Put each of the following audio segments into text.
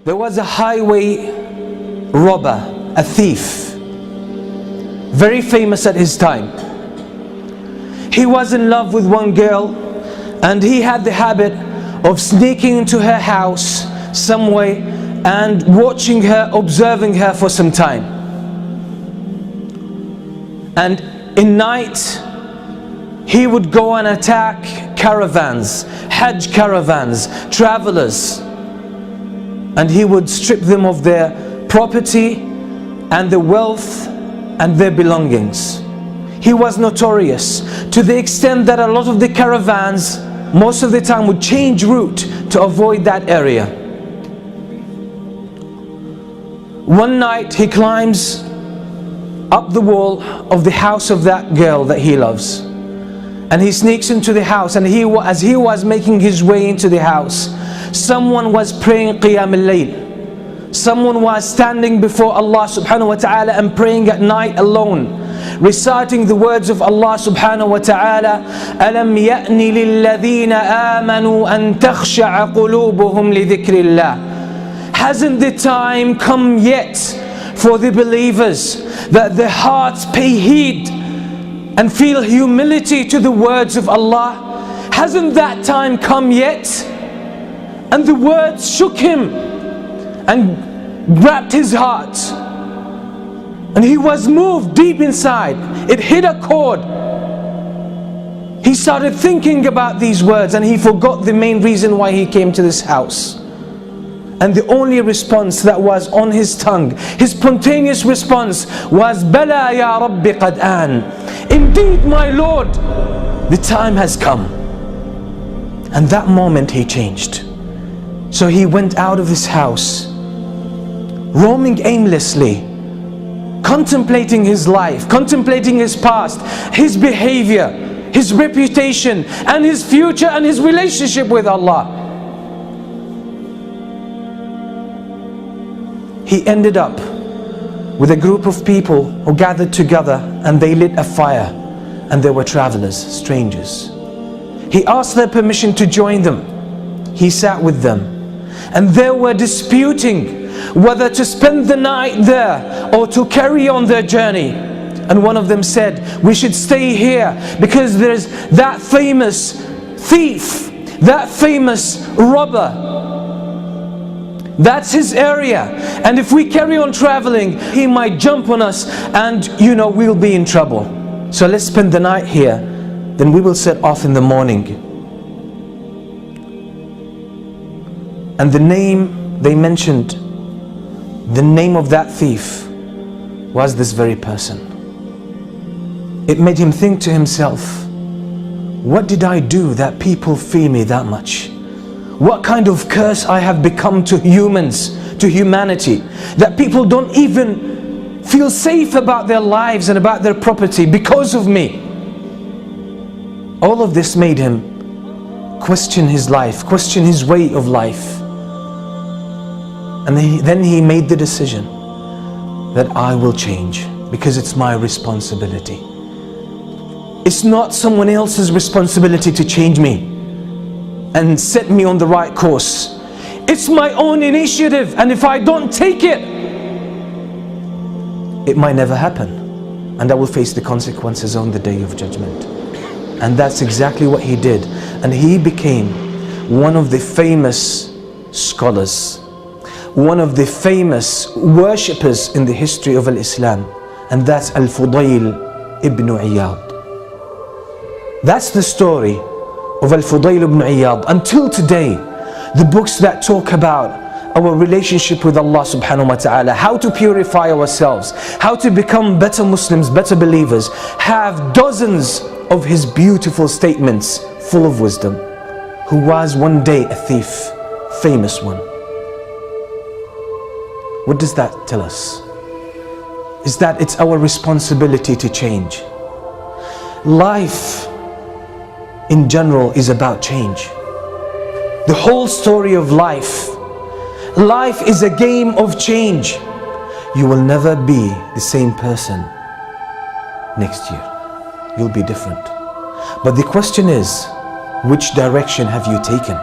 There was a highway robber, a thief, very famous at his time. He was in love with one girl, and he had the habit of sneaking into her house some way and watching her, observing her for some time. And in night, he would go and attack caravans, Hajj caravans, travelers, and he would strip them of their property and their wealth and their belongings. He was notorious to the extent that a lot of the caravans most of the time would change route to avoid that area. One night he climbs up the wall of the house of that girl that he loves, and he sneaks into the house, and as he was making his way into the house, someone was praying Qiyam al-Layl. Someone was standing before Allah subhanahu wa ta'ala and praying at night alone, reciting the words of Allah subhanahu wa ta'ala, أَلَمْ يَأْنِ لِلَّذِينَ آمَنُوا أَن تَخْشَعَ قُلُوبُهُمْ لِذِكْرِ اللَّهِ. Hasn't the time come yet for the believers that their hearts pay heed and feel humility to the words of Allah? Hasn't that time come yet? And the words shook him and grabbed his heart, and he was moved deep inside. It hit a chord. He started thinking about these words, and he forgot the main reason why he came to this house. And the only response that was on his tongue, his spontaneous response was, Bala ya Rabbi qad an. Indeed, my Lord, the time has come. And that moment he changed. So he went out of his house, roaming aimlessly, contemplating his life, contemplating his past, his behavior, his reputation, and his future, and his relationship with Allah. He ended up with a group of people who gathered together, and they lit a fire, and there were travelers, strangers. He asked their permission to join them. He sat with them, and they were disputing whether to spend the night there or to carry on their journey. And one of them said, we should stay here because there's that famous thief, that famous robber. That's his area, and if we carry on traveling, he might jump on us, and we'll be in trouble. So let's spend the night here, then we will set off in the morning. And the name they mentioned, the name of that thief, was this very person. It made him think to himself, what did I do that people fear me that much? What kind of curse I have become to humans, to humanity, that people don't even feel safe about their lives and about their property because of me. All of this made him question his life, question his way of life. And then he made the decision that I will change because it's my responsibility. It's not someone else's responsibility to change me and set me on the right course. It's my own initiative, and if I don't take it, it might never happen, and I will face the consequences on the day of judgment. And that's exactly what he did, and he became one of the famous scholars, one of the famous worshippers in the history of Islam, and that's Al-Fudayl ibn Iyad. That's the story of Al-Fudayl ibn Iyad. Until today, the books that talk about our relationship with Allah subhanahu wa ta'ala, how to purify ourselves, how to become better Muslims, better believers, have dozens of his beautiful statements full of wisdom. Who was one day a thief, famous one. What does that tell us? Is that it's our responsibility to change. Life in general is about change. The whole story of life is a game of change. You will never be the same person next year. You'll be different. But the question is, which direction have you taken?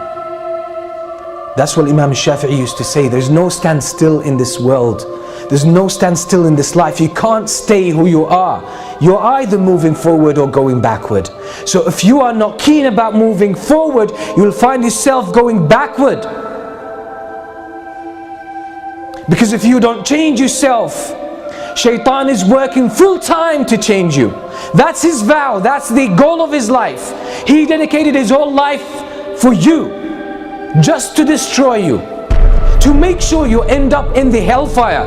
That's what Imam Shafi'i used to say. There's no standstill in this world. There's no standstill in this life. You can't stay who you are. You're either moving forward or going backward. So if you are not keen about moving forward, you'll find yourself going backward. Because if you don't change yourself, Shaitan is working full time to change you. That's his vow. That's the goal of his life. He dedicated his whole life for you, just to destroy you, to make sure you end up in the hellfire.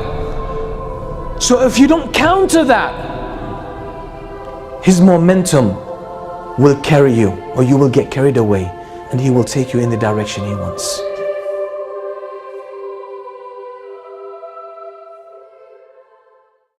So if you don't counter that, his momentum will carry you, or you will get carried away, and he will take you in the direction he wants.